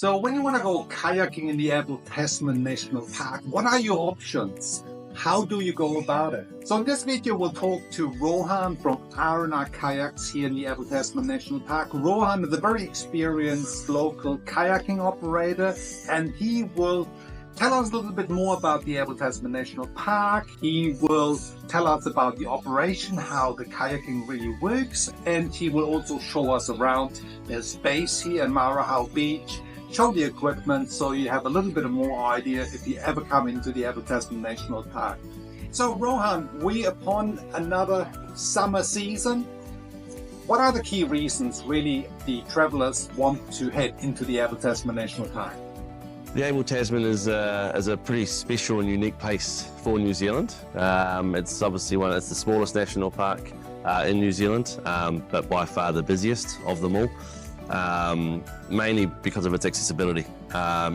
So when you want to go kayaking in the Abel Tasman National Park, what are your options? How do you go about it? So in this video, we'll talk to Rohan from R&R Kayaks here in the Abel Tasman National Park. Rohan is a very experienced local kayaking operator, and he will tell us a little bit more about the Abel Tasman National Park. He will tell us about the operation, how the kayaking really works, and he will also show us around the space here in 𝗏𝗏𝗃𝗃 Beach, show the equipment, so you have a little bit more idea if you ever come into the Abel Tasman National Park. So Rohan, we upon another summer season. What are the key reasons really the travelers want to head into the Abel Tasman National Park? The Abel Tasman is a pretty special and unique place for New Zealand. It's obviously it's the smallest national park in New Zealand, but by far the busiest of them all. Mainly because of its accessibility.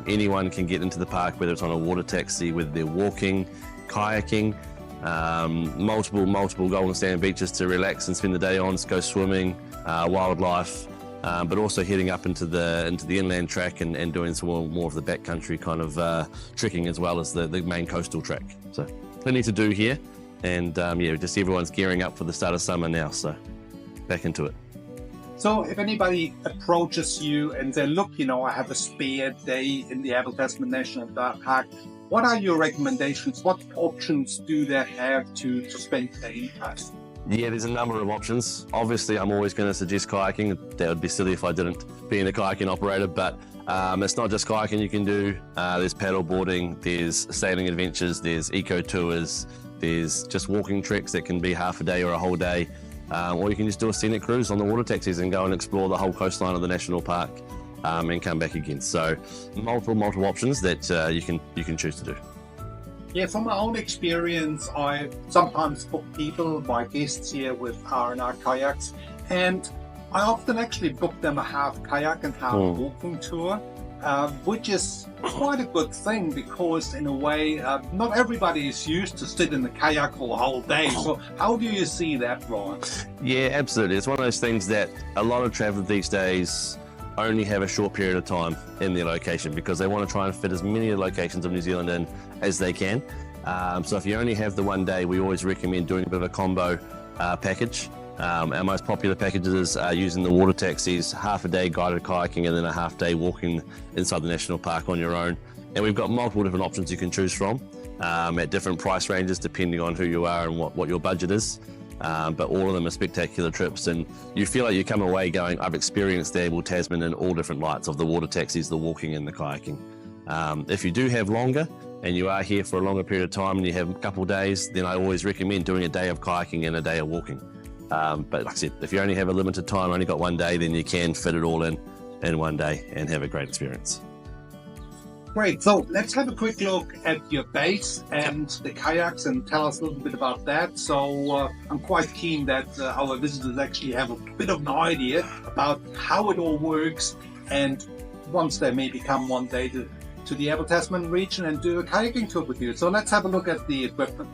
Anyone can get into the park, whether it's on a water taxi, whether they're walking, kayaking, multiple golden sand beaches to relax and spend the day on, go swimming, wildlife, but also heading up into the inland track and doing some more of the backcountry kind of trekking, as well as the main coastal track. So plenty to do here, and yeah, just everyone's gearing up for the start of summer now, so back into it. So if anybody approaches you and say, look, I have a spare day in the Abel Tasman National Park, what are your recommendations? What options do they have to spend the day in park? Yeah, there's a number of options. Obviously, I'm always going to suggest kayaking. That would be silly if I didn't, being a kayaking operator, but it's not just kayaking you can do. There's paddle boarding, there's sailing adventures, there's eco tours, there's just walking treks that can be half a day or a whole day. Or you can just do a scenic cruise on the water taxis and go and explore the whole coastline of the national park and come back again. So multiple options that you can choose to do. Yeah, from my own experience, I sometimes book people, my guests here with R&R Kayaks, and I often actually book them a half kayak and half walking tour, which is quite a good thing because in a way, not everybody is used to sit in the kayak for the whole day. So how do you see that, Rohan? Yeah, absolutely. It's one of those things that a lot of travelers these days only have a short period of time in their location because they want to try and fit as many locations of New Zealand in as they can. So if you only have the one day, we always recommend doing a bit of a combo package. Our most popular packages are using the water taxis, half a day guided kayaking, and then a half day walking inside the national park on your own. And we've got multiple different options you can choose from at different price ranges depending on who you are and what your budget is. But all of them are spectacular trips, and you feel like you come away going, I've experienced the Abel Tasman in all different lights of the water taxis, the walking and the kayaking. If you do have longer and you are here for a longer period of time and you have a couple of days, then I always recommend doing a day of kayaking and a day of walking. But like I said, if you only have a limited time, only got one day, then you can fit it all in one day and have a great experience. Great, so let's have a quick look at your base and the kayaks and tell us a little bit about that. So I'm quite keen that our visitors actually have a bit of an idea about how it all works, and once they maybe come one day to the Abel Tasman region and do a kayaking tour with you. So let's have a look at the equipment.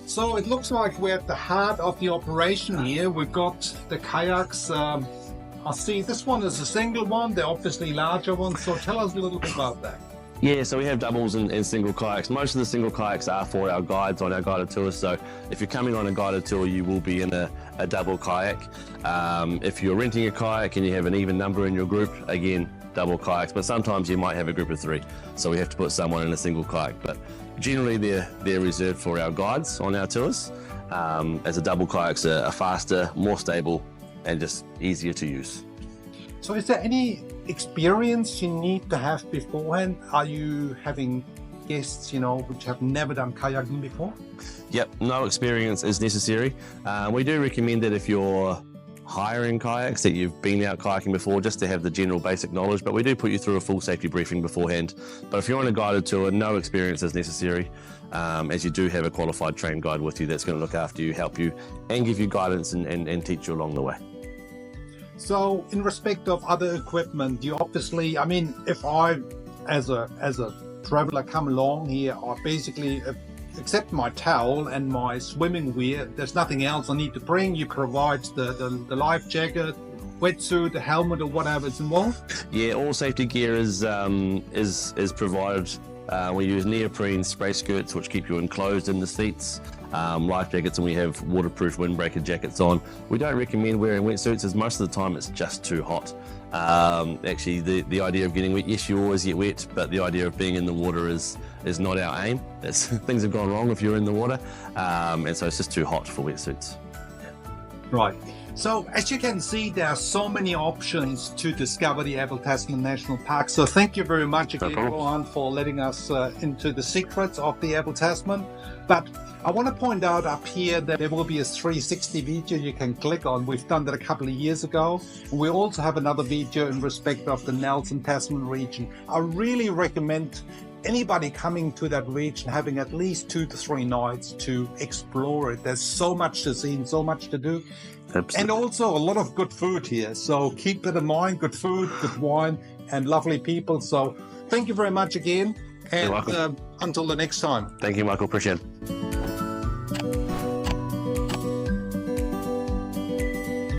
So it looks like we're at the heart of the operation here. We've got the kayaks. I see this one is a single one. They're obviously larger ones. So tell us a little bit about that. Yeah, so we have doubles and single kayaks. Most of the single kayaks are for our guides on our guided tours. So if you're coming on a guided tour, you will be in a double kayak. If you're renting a kayak and you have an even number in your group, again, double kayaks. But sometimes you might have a group of three. So we have to put someone in a single kayak. But generally they're reserved for our guides on our tours. As a double kayak's a faster, more stable, and just easier to use. So is there any experience you need to have beforehand? Are you having guests, which have never done kayaking before? Yep, no experience is necessary. We do recommend that if you're hiring kayaks, that you've been out kayaking before, just to have the general basic knowledge, but we do put you through a full safety briefing beforehand. But if you're on a guided tour, no experience is necessary, as you do have a qualified trained guide with you that's going to look after you, help you, and give you guidance and teach you along the way. So in respect of other equipment, you obviously, if I, as a traveler, come along here, I basically, except my towel and my swimming wear, there's nothing else I need to bring. You provide the life jacket, wetsuit, a helmet, or whatever is involved? Yeah, all safety gear is provided. We use neoprene spray skirts, which keep you enclosed in the seats, life jackets, and we have waterproof windbreaker jackets on. We don't recommend wearing wetsuits, as most of the time it's just too hot. Actually, the idea of getting wet, yes, you always get wet, but the idea of being in the water is not our aim. Things have gone wrong if you're in the water, and so it's just too hot for wetsuits. Right. So as you can see, there are so many options to discover the Abel Tasman National Park. So thank you very much again, Rohan, for letting us into the secrets of the Abel Tasman. But I want to point out up here that there will be a 360 video you can click on. We've done that a couple of years ago. We also have another video in respect of the Nelson Tasman region. I really recommend anybody coming to that region having at least 2 to 3 nights to explore it. There's so much to see and so much to do. Absolutely. And also a lot of good food here. So keep that in mind, good food, good wine, and lovely people. So thank you very much again. And until the next time. Thank you, Michael. Appreciate it.